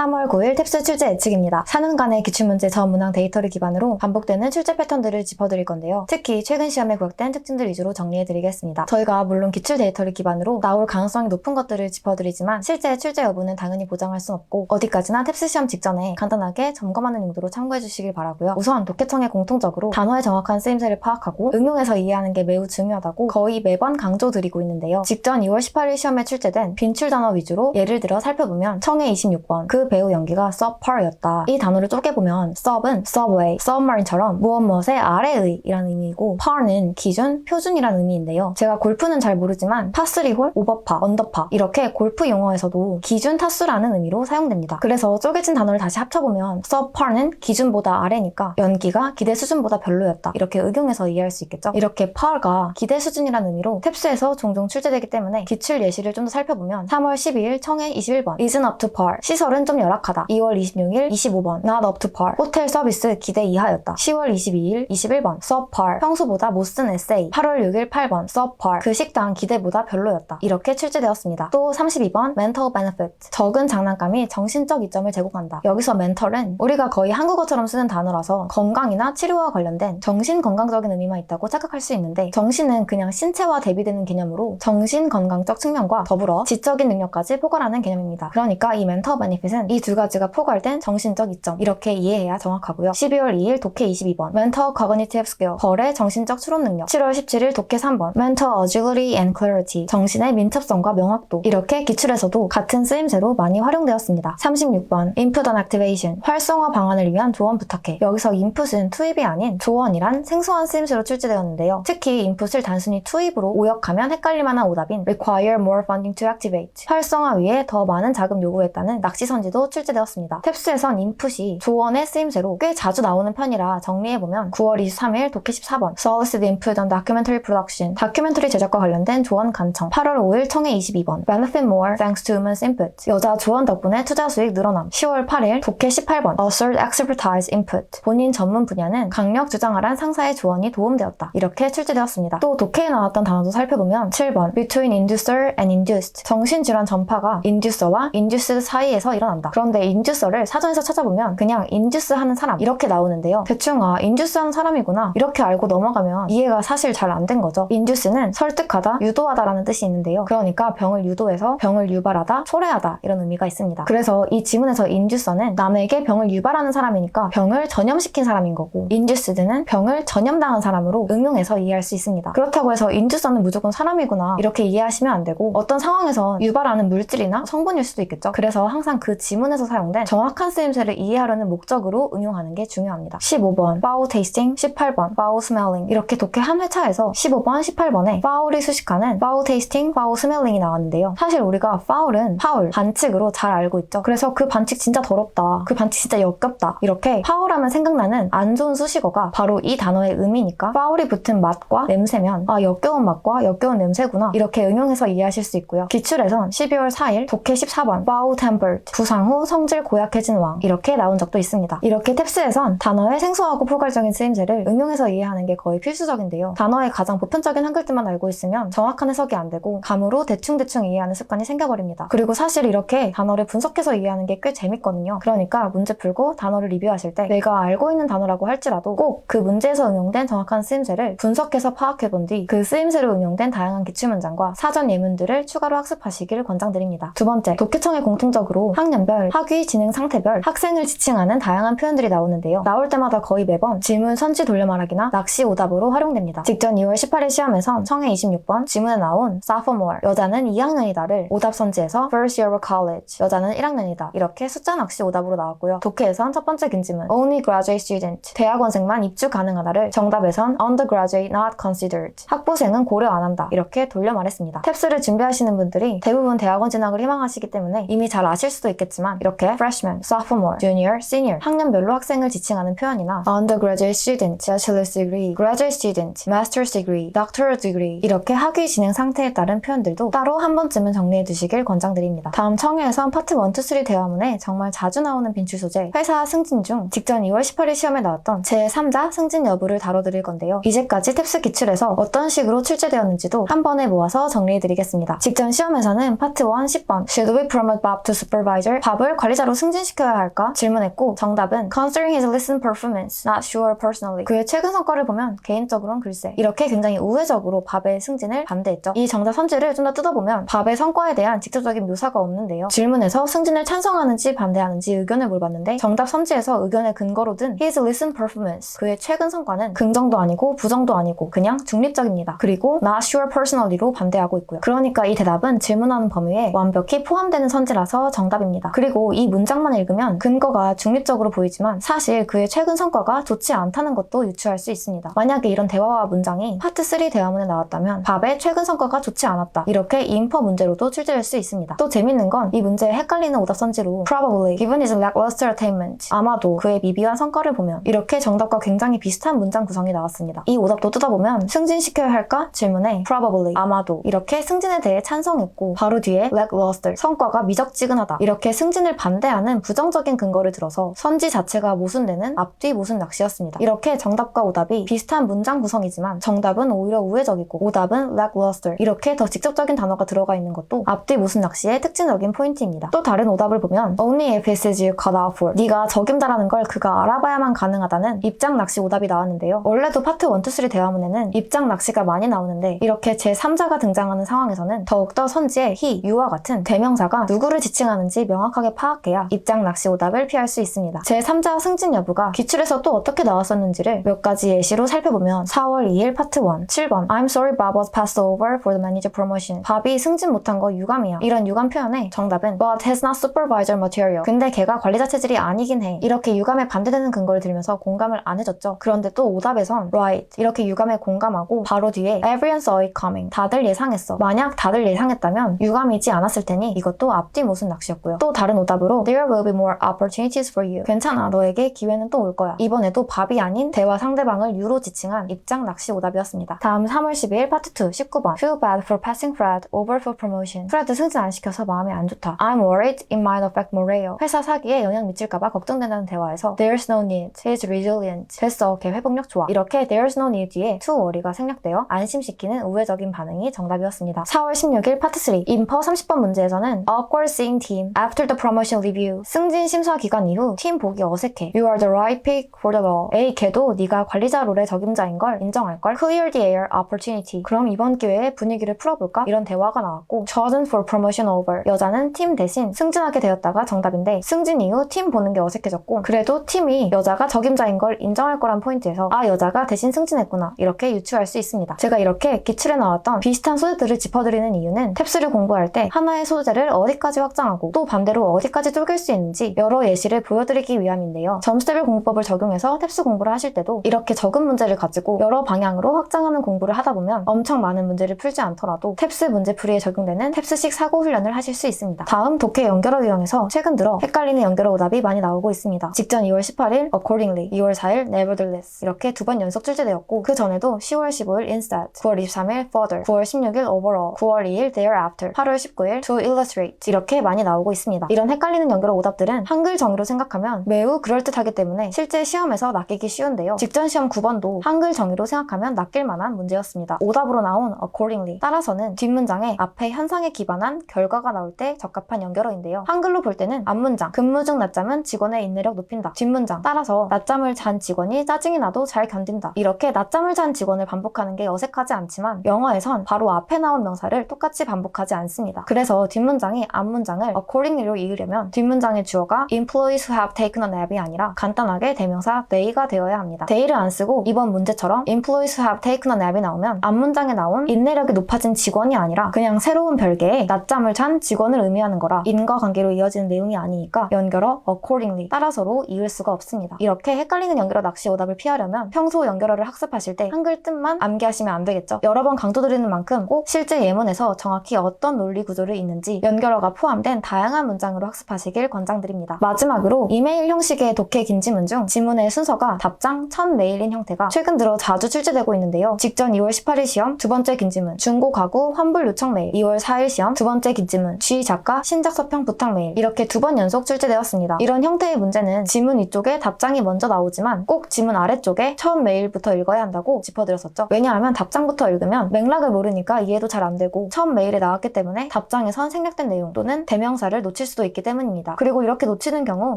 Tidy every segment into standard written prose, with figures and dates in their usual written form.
3월 9일 탭스 출제 예측입니다. 4년간의 기출문제 전 문항 데이터를 기반으로 반복되는 출제 패턴들을 짚어드릴 건데요. 특히 최근 시험에 부각된 특징들 위주로 정리해드리겠습니다. 저희가 물론 기출 데이터를 기반으로 나올 가능성이 높은 것들을 짚어드리지만 실제 출제 여부는 당연히 보장할 순 없고 어디까지나 탭스 시험 직전에 간단하게 점검하는 용도로 참고해주시길 바라고요. 우선 독해청에 공통적으로 단어의 정확한 쓰임새를 파악하고 응용해서 이해하는 게 매우 중요하다고 거의 매번 강조드리고 있는데요. 직전 2월 18일 시험에 출제된 빈출 단어 위주로 예를 들어 살펴보면 청해 26번 그 배우 연기가 subpar였다. 이 단어를 쪼개보면 sub은 subway, submarine처럼 무엇 무엇의 아래의 이라는 의미이고 par는 기준, 표준이라는 의미인데요. 제가 골프는 잘 모르지만 파3홀, 오버파, 언더파 이렇게 골프 용어에서도 기준 타수라는 의미로 사용됩니다. 그래서 쪼개진 단어를 다시 합쳐보면 subpar는 기준보다 아래니까 연기가 기대 수준보다 별로였다. 이렇게 응용해서 이해할 수 있겠죠. 이렇게 par가 기대 수준이라는 의미로 탭스에서 종종 출제되기 때문에 기출 예시를 좀 더 살펴보면 3월 12일 청해 21번 isn't up to par 시설은 좀 열악하다. 2월 26일 25번 not up to par 호텔 서비스 기대 이하였다. 10월 22일 21번 subpar 평소보다 못 쓴 에세이 8월 6일 8번 subpar 그 식당 기대보다 별로였다. 이렇게 출제되었습니다. 또 32번 mental benefit 적은 장난감이 정신적 이점을 제공한다. 여기서 mental은 우리가 거의 한국어처럼 쓰는 단어라서 건강이나 치료와 관련된 정신건강적인 의미만 있다고 착각할 수 있는데 정신은 그냥 신체와 대비되는 개념으로 정신건강적 측면과 더불어 지적인 능력까지 포괄하는 개념입니다. 그러니까 이 mental benefit은 이 두 가지가 포괄된 정신적 이점 이렇게 이해해야 정확하고요. 12월 2일 독해 22번 mental cognitive skill 벌의 정신적 추론 능력 7월 17일 독해 3번 mental agility and clarity 정신의 민첩성과 명확도 이렇게 기출에서도 같은 쓰임새로 많이 활용되었습니다. 36번 input and activation 활성화 방안을 위한 조언 부탁해 여기서 input은 투입이 아닌 조언이란 생소한 쓰임새로 출제되었는데요. 특히 input을 단순히 투입으로 오역하면 헷갈릴 만한 오답인 require more funding to activate 활성화 위에 더 많은 자금 요구했다는 낚시선지도 출제되었습니다. 탭스에선 인풋이 조언의 쓰임새로 꽤 자주 나오는 편이라 정리해보면 9월 23일 독해 14번 Solicit Input on Documentary Production 다큐멘터리 제작과 관련된 조언 간청 8월 5일 청해 22번 Benefit More Thanks to Women's Input 여자 조언 덕분에 투자 수익 늘어남 10월 8일 독해 18번 Assert Expertise Input 본인 전문 분야는 강력 주장하란 상사의 조언이 도움되었다. 이렇게 출제되었습니다. 또 독해에 나왔던 단어도 살펴보면 7번 Between Inducer and Induced 정신질환 전파가 Inducer와 Induced 사이에서 일어난다. 그런데 인듀서를 사전에서 찾아보면 그냥 인듀스 하는 사람 이렇게 나오는데요. 대충 인듀스 하는 사람이구나 이렇게 알고 넘어가면 이해가 사실 잘 안 된 거죠. 인듀스는 설득하다, 유도하다라는 뜻이 있는데요. 그러니까 병을 유도해서 병을 유발하다, 초래하다 이런 의미가 있습니다. 그래서 이 지문에서 인듀서는 남에게 병을 유발하는 사람이니까 병을 전염시킨 사람인 거고 인듀스드는 병을 전염당한 사람으로 응용해서 이해할 수 있습니다. 그렇다고 해서 인듀서는 무조건 사람이구나 이렇게 이해하시면 안 되고 어떤 상황에서 유발하는 물질이나 성분일 수도 있겠죠. 그래서 항상 그 지문에서 사용된 정확한 쓰임새를 이해하려는 목적으로 응용하는 게 중요합니다. 15번 foul tasting, 18번 foul smelling 이렇게 독해 한 회차에서 15번, 18번에 foul이 수식하는 foul tasting, foul smelling이 나왔는데요. 사실 우리가 foul은 파울, 반칙으로 잘 알고 있죠. 그래서 그 반칙 진짜 더럽다, 그 반칙 진짜 역겹다 이렇게 foul하면 생각나는 안 좋은 수식어가 바로 이 단어의 의미니까 foul이 붙은 맛과 냄새면 역겨운 맛과 역겨운 냄새구나 이렇게 응용해서 이해하실 수 있고요. 기출에선 12월 4일 독해 14번 foul tempered 부상 후 성질 고약해진 왕 이렇게 나온 적도 있습니다. 이렇게 탭스에선 단어의 생소하고 포괄적인 쓰임새를 응용해서 이해하는 게 거의 필수적인데요. 단어의 가장 보편적인 한글뜻만 알고 있으면 정확한 해석이 안 되고 감으로 대충대충 이해하는 습관이 생겨버립니다. 그리고 사실 이렇게 단어를 분석해서 이해하는 게 꽤 재밌거든요. 그러니까 문제 풀고 단어를 리뷰하실 때 내가 알고 있는 단어라고 할지라도 꼭 그 문제에서 응용된 정확한 쓰임새를 분석해서 파악해본 뒤 그 쓰임새로 응용된 다양한 기출문장과 사전 예문들을 추가로 학습하시길 권장드립니다. 두 번째, 독해청에 공통적으로 학년별, 학위, 진행 상태별, 학생을 지칭하는 다양한 표현들이 나오는데요. 나올 때마다 거의 매번 지문 선지 돌려 말하기나 낚시 오답으로 활용됩니다. 직전 2월 18일 시험에선 청해 26번 지문에 나온 sophomore 여자는 2학년이다를 오답 선지에서 first year of college 여자는 1학년이다 이렇게 숫자 낚시 오답으로 나왔고요. 독해에선 첫 번째 긴 지문 only graduate student 대학원생만 입주 가능하다를 정답에선 undergraduate not considered 학부생은 고려 안 한다 이렇게 돌려 말했습니다. 탭스를 준비하시는 분들이 대부분 대학원 진학을 희망하시기 때문에 이미 잘 아실 수도 있겠지만 이렇게 freshman, sophomore, junior, senior 학년별로 학생을 지칭하는 표현이나 undergraduate student, bachelor's degree, graduate student, master's degree, doctoral degree 이렇게 학위 진행 상태에 따른 표현들도 따로 한 번쯤은 정리해 두시길 권장드립니다. 다음 청해에선 파트 1, 2, 3 대화문에 정말 자주 나오는 빈출 소재 회사 승진 중 직전 2월 18일 시험에 나왔던 제3자 승진 여부를 다뤄드릴 건데요. 이제까지 탭스 기출에서 어떤 식으로 출제되었는지도 한 번에 모아서 정리해 드리겠습니다. 직전 시험에서는 파트 1 10번 Should we promote Bob to supervisor? 밥을 관리자로 승진시켜야 할까? 질문했고 정답은 Considering his recent performance, not sure personally. 그의 최근 성과를 보면 개인적으로는 글쎄. 이렇게 굉장히 우회적으로 밥의 승진을 반대했죠. 이 정답 선지를 좀 더 뜯어보면 밥의 성과에 대한 직접적인 묘사가 없는데요. 질문에서 승진을 찬성하는지 반대하는지 의견을 물어봤는데 정답 선지에서 의견의 근거로 든 his recent performance, 그의 최근 성과는 긍정도 아니고 부정도 아니고 그냥 중립적입니다. 그리고 not sure personally로 반대하고 있고요. 그러니까 이 대답은 질문하는 범위에 완벽히 포함되는 선지라서 정답입니다. 그리고 이 문장만 읽으면 근거가 중립적으로 보이지만 사실 그의 최근 성과가 좋지 않다는 것도 유추할 수 있습니다. 만약에 이런 대화와 문장이 파트 3 대화문에 나왔다면 밥의 최근 성과가 좋지 않았다, 이렇게 인퍼 문제로도 출제될 수 있습니다. 또 재밌는 건 이 문제에 헷갈리는 오답 선지로 probably, given his lackluster attainment, 아마도 그의 미비한 성과를 보면, 이렇게 정답과 굉장히 비슷한 문장 구성이 나왔습니다. 이 오답도 뜯어보면 승진시켜야 할까? 질문에 probably, 아마도, 이렇게 승진에 대해 찬성했고 바로 뒤에 lackluster, 성과가 미적지근하다, 이렇게 승진을 반대하는 부정적인 근거를 들어서 선지 자체가 모순되는 앞뒤 모순 낚시였습니다. 이렇게 정답과 오답이 비슷한 문장 구성이지만 정답은 오히려 우회적이고 오답은 lackluster, 이렇게 더 직접적인 단어가 들어가 있는 것도 앞뒤 모순 낚시의 특징적인 포인트입니다. 또 다른 오답을 보면 only if it is you cut out for, 네가 적임자라는 걸 그가 알아봐야만 가능하다는 입장 낚시 오답이 나왔는데요. 원래도 파트 1, 2, 3 대화문에는 입장 낚시가 많이 나오는데 이렇게 제3자가 등장하는 상황에서는 더욱더 선지에 he, you와 같은 대명사가 누구를 지칭하는지 명확하게 파악해야 입장 낚시 오답을 피할 수 있습니다. 제3자 승진 여부가 기출에서 또 어떻게 나왔었는지를 몇 가지 예시로 살펴보면 4월 2일 파트 1, 7번 I'm sorry Bob was passed over for the manager promotion. 밥이 승진 못한 거 유감이야. 이런 유감 표현에 정답은 But has not supervisor material. 근데 걔가 관리자 체질이 아니긴 해. 이렇게 유감에 반대되는 근거를 들면서 공감을 안 해줬죠. 그런데 또 오답에선 Right, 이렇게 유감에 공감하고 바로 뒤에 Everyone saw it coming. 다들 예상했어. 만약 다들 예상했다면 유감이지 않았을 테니 이것도 앞뒤 모순 낚시였고요. 또 다른 오답으로 There will be more opportunities for you. 괜찮아, 너에게 기회는 또 올 거야. 이번에도 밥이 아닌 대화 상대방을 유로 지칭한 입장 낚시 오답이었습니다. 다음 3월 12일 파트 2, 19번 Feel bad for passing Fred over for promotion. 프레드 승진 안 시켜서 마음이 안 좋다. I'm worried it might affect morale. 회사 사기에 영향 미칠까봐 걱정된다는 대화에서 There's no need, he's resilient. 됐어, 걔 회복력 좋아. 이렇게 There's no need 뒤에 to worry가 생략되어 안심시키는 우회적인 반응이 정답이었습니다. 4월 16일 파트 3, 인퍼 30번 문제에서는 Awkward seeing team after the promotion review. 승진 심사 기간 이후 팀 보기 어색해. You are the right pick for the role. 에이, 걔도 네가 관리자 롤의 적임자인 걸 인정할걸. Clear the air opportunity. 그럼 이번 기회에 분위기를 풀어볼까? 이런 대화가 나왔고 Chosen for promotion over. 여자는 팀 대신 승진하게 되었다가 정답인데 승진 이후 팀 보는 게 어색해졌고 그래도 팀이 여자가 적임자인 걸 인정할 거란 포인트에서 아, 여자가 대신 승진했구나, 이렇게 유추할 수 있습니다. 제가 이렇게 기출에 나왔던 비슷한 소재들을 짚어드리는 이유는 탭스를 공부할 때 하나의 소재를 어디까지 확장하고 또 반대로 어디까지 쪼갤 수 있는지 여러 예시를 보여드리기 위함인데요. 점수대별 공부법을 적용해서 탭스 공부를 하실 때도 이렇게 적은 문제를 가지고 여러 방향으로 확장하는 공부를 하다 보면 엄청 많은 문제를 풀지 않더라도 탭스 문제풀이에 적용되는 탭스식 사고 훈련을 하실 수 있습니다. 다음 독해 연결어 유형에서 최근 들어 헷갈리는 연결어 오답이 많이 나오고 있습니다. 직전 2월 18일 accordingly, 2월 4일 nevertheless, 이렇게 2번 연속 출제되었고 그 전에도 10월 15일 instead, 9월 23일 further, 9월 16일 overall, 9월 2일 thereafter, 8월 19일 to illustrate, 이렇게 많이 나오고 있습니다. 이런 헷갈리는 연결어 오답들은 한글 정의로 생각하면 매우 그럴듯하기 때문에 실제 시험에서 낚이기 쉬운데요. 직전 시험 9번도 한글 정의로 생각하면 낚일 만한 문제였습니다. 오답으로 나온 accordingly, 따라서는 뒷문장에 앞에 현상에 기반한 결과가 나올 때 적합한 연결어인데요. 한글로 볼 때는 앞문장 근무 중 낮잠은 직원의 인내력 높인다. 뒷문장 따라서 낮잠을 잔 직원이 짜증이 나도 잘 견딘다. 이렇게 낮잠을 잔 직원을 반복하는 게 어색하지 않지만 영어에선 바로 앞에 나온 명사를 똑같이 반복하지 않습니다. 그래서 뒷문장이 앞문장을 accordingly로 이으려면 뒷문장의 주어가 employees who have taken a nap이 아니라 간단하게 대명사 they가 되어야 합니다. they를 안 쓰고 이번 문제처럼 employees who have taken a nap이 나오면 앞문장에 나온 인내력이 높아진 직원이 아니라 그냥 새로운 별개의 낮잠을 잔 직원을 의미하는 거라 인과관계로 이어지는 내용이 아니니까 연결어 accordingly 따라서로 이을 수가 없습니다. 이렇게 헷갈리는 연결어 낚시 오답을 피하려면 평소 연결어를 학습하실 때 한글 뜻만 암기하시면 안 되겠죠. 여러 번 강조드리는 만큼 꼭 실제 예문에서 정확히 어떤 논리 구조를 잇는지 연결어가 포함된 다양한 문장으로 학습하시길 권장드립니다. 마지막으로 이메일 형식의 독해 긴지문 중 지문의 순서가 답장, 첫 메일인 형태가 최근 들어 자주 출제되고 있는데요. 직전 2월 18일 시험 두 번째 긴지문 중고 가구 환불 요청 메일, 2월 4일 시험 두 번째 긴지문 G 작가 신작 서평 부탁 메일, 이렇게 두 번 연속 출제되었습니다. 이런 형태의 문제는 지문 위쪽에 답장이 먼저 나오지만 꼭 지문 아래쪽에 첫 메일부터 읽어야 한다고 짚어드렸었죠. 왜냐하면 답장부터 읽으면 맥락을 모르니까 이해도 잘 안 되고 첫 메일에 나왔기 때문에 답장에선 생략된 내용 또는 대명사를 놓칠 수도 수도 있기 때문입니다. 그리고 이렇게 놓치는 경우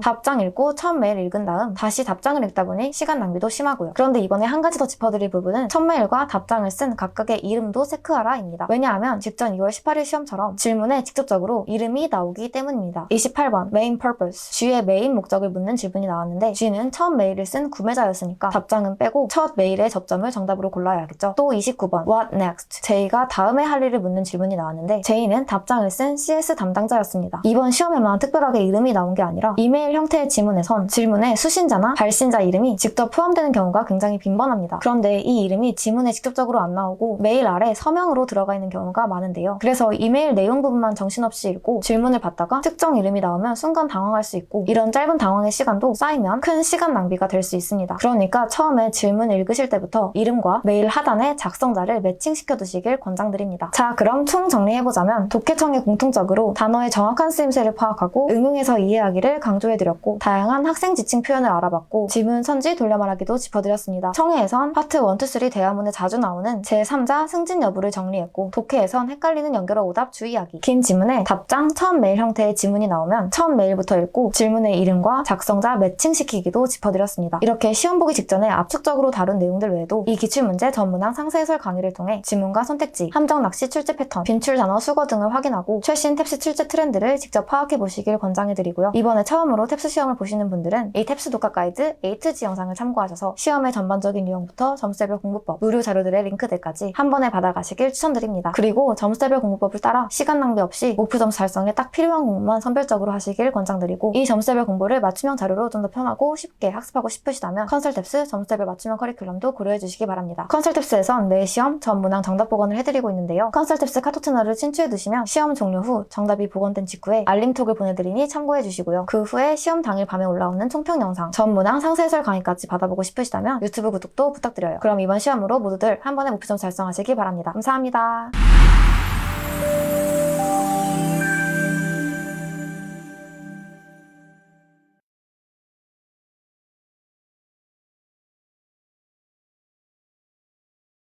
답장 읽고 처음 메일 읽은 다음 다시 답장을 읽다 보니 시간 낭비도 심하고요. 그런데 이번에 한 가지 더 짚어드릴 부분은 첫 메일과 답장을 쓴 각각의 이름도 체크하라 입니다. 왜냐하면 직전 2월 18일 시험처럼 질문에 직접적으로 이름이 나오기 때문입니다. 28번 main purpose, G의 메인 목적을 묻는 질문이 나왔는데 G는 처음 메일을 쓴 구매자였으니까 답장은 빼고 첫 메일의 접점을 정답으로 골라야겠죠. 또 29번 what next, J가 다음에 할 일을 묻는 질문이 나왔는데 J는 답장을 쓴 CS 담당자였습니다. 이번 시험에만 특별하게 이름이 나온 게 아니라 이메일 형태의 지문에선 질문에 수신자나 발신자 이름이 직접 포함되는 경우가 굉장히 빈번합니다. 그런데 이 이름이 지문에 직접적으로 안 나오고 메일 아래 서명으로 들어가 있는 경우가 많은데요. 그래서 이메일 내용 부분만 정신없이 읽고 질문을 받다가 특정 이름이 나오면 순간 당황할 수 있고 이런 짧은 당황의 시간도 쌓이면 큰 시간 낭비가 될 수 있습니다. 그러니까 처음에 질문을 읽으실 때부터 이름과 메일 하단에 작성자를 매칭시켜 두시길 권장드립니다. 자, 그럼 총 정리해보자면 독해청이 공통적으로 단어의 정확한 쓰임새를 파악하고 응용해서 이해하기를 강조해드렸고 다양한 학생 지칭 표현을 알아봤고 지문 선지 돌려 말하기도 짚어드렸습니다. 청해에선 파트 1, 2, 3 대화문에 자주 나오는 제3자 승진 여부를 정리했고 독해에선 헷갈리는 연결어 오답 주의하기, 긴 지문에 답장 처음 메일 형태의 지문이 나오면 처음 메일부터 읽고 질문의 이름과 작성자 매칭시키기도 짚어드렸습니다. 이렇게 시험 보기 직전에 압축적으로 다룬 내용들 외에도 이 기출문제 전문항 상세 해설 강의를 통해 지문과 선택지, 함정 낚시 출제 패턴, 빈출 단어 수거 등을 확인하고 최신 탭스 출제 트렌드를 직접 파악해 보시길 권장해드리고요. 이번에 처음으로 탭스 시험을 보시는 분들은 이 탭스 독학 가이드 A2G 영상을 참고하셔서 시험의 전반적인 유형부터 점수별 공부법, 무료 자료들의 링크들까지 한 번에 받아가시길 추천드립니다. 그리고 점수별 공부법을 따라 시간 낭비 없이 목표 점수 달성에 딱 필요한 공부만 선별적으로 하시길 권장드리고 이 점수별 공부를 맞춤형 자료로 좀 더 편하고 쉽게 학습하고 싶으시다면 컨설탭스 점수별 맞춤형 커리큘럼도 고려해주시기 바랍니다. 컨설탭스에선 매 시험 전 문항 정답 복원을 해드리고 있는데요. 컨설탭스 카톡 채널을 친추해두시면 시험 종료 후 정답이 복원된 직후에 알림톡을 보내드리니 참고해주시고요. 그 후에 시험 당일 밤에 올라오는 총평 영상, 전 문항 상세 해설 강의까지 받아보고 싶으시다면 유튜브 구독도 부탁드려요. 그럼 이번 시험으로 모두들 한 번에 목표 점수 달성하시기 바랍니다. 감사합니다.